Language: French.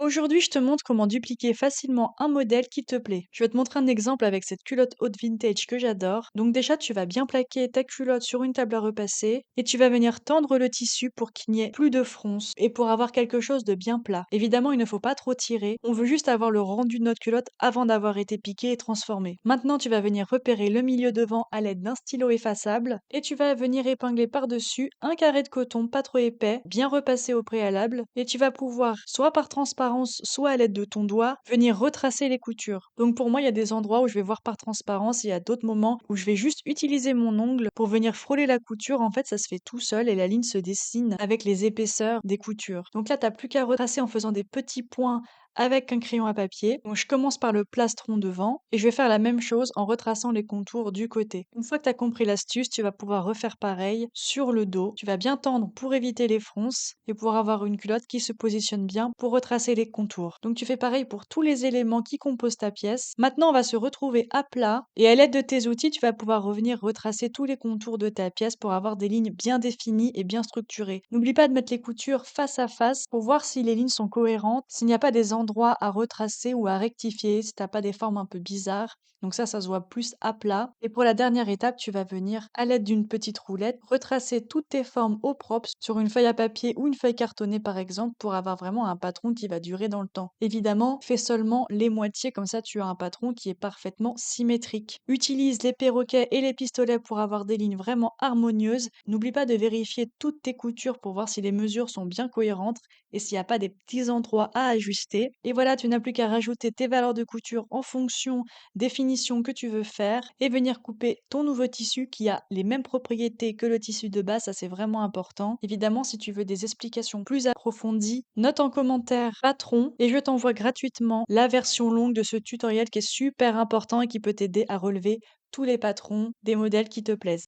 Aujourd'hui, je te montre comment dupliquer facilement un modèle qui te plaît. Je vais te montrer un exemple avec cette culotte haute vintage que j'adore. Donc déjà, tu vas bien plaquer ta culotte sur une table à repasser et tu vas venir tendre le tissu pour qu'il n'y ait plus de fronce et pour avoir quelque chose de bien plat. Évidemment, il ne faut pas trop tirer. On veut juste avoir le rendu de notre culotte avant d'avoir été piqué et transformé. Maintenant, tu vas venir repérer le milieu devant à l'aide d'un stylo effaçable et tu vas venir épingler par-dessus un carré de coton pas trop épais, bien repassé au préalable et tu vas pouvoir, soit par transparence, soit à l'aide de ton doigt, venir retracer les coutures. Donc pour moi, il y a des endroits où je vais voir par transparence et il y a d'autres moments où je vais juste utiliser mon ongle pour venir frôler la couture. En fait, ça se fait tout seul et la ligne se dessine avec les épaisseurs des coutures. Donc là, tu n'as plus qu'à retracer en faisant des petits points avec un crayon à papier. Donc je commence par le plastron devant et je vais faire la même chose en retraçant les contours du côté. Une fois que tu as compris l'astuce, tu vas pouvoir refaire pareil sur le dos. Tu vas bien tendre pour éviter les fronces et pour avoir une culotte qui se positionne bien pour retracer les contours. Donc tu fais pareil pour tous les éléments qui composent ta pièce. Maintenant, on va se retrouver à plat et à l'aide de tes outils, tu vas pouvoir revenir retracer tous les contours de ta pièce pour avoir des lignes bien définies et bien structurées. N'oublie pas de mettre les coutures face à face pour voir si les lignes sont cohérentes, s'il n'y a pas des endroits à retracer ou à rectifier, si t'as pas des formes un peu bizarres. Donc ça se voit plus à plat. Et pour la dernière étape, tu vas venir, à l'aide d'une petite roulette, retracer toutes tes formes au propre sur une feuille à papier ou une feuille cartonnée par exemple pour avoir vraiment un patron qui va durer dans le temps. Évidemment, fais seulement les moitiés, comme ça tu as un patron qui est parfaitement symétrique. Utilise les perroquets et les pistolets pour avoir des lignes vraiment harmonieuses. N'oublie pas de vérifier toutes tes coutures pour voir si les mesures sont bien cohérentes et s'il n'y a pas des petits endroits à ajuster. Et voilà, tu n'as plus qu'à rajouter tes valeurs de couture en fonction des finitions que tu veux faire et venir couper ton nouveau tissu qui a les mêmes propriétés que le tissu de base, ça c'est vraiment important. Évidemment, si tu veux des explications plus approfondies, note en commentaire patron et je t'envoie gratuitement la version longue de ce tutoriel qui est super important et qui peut t'aider à relever tous les patrons des modèles qui te plaisent.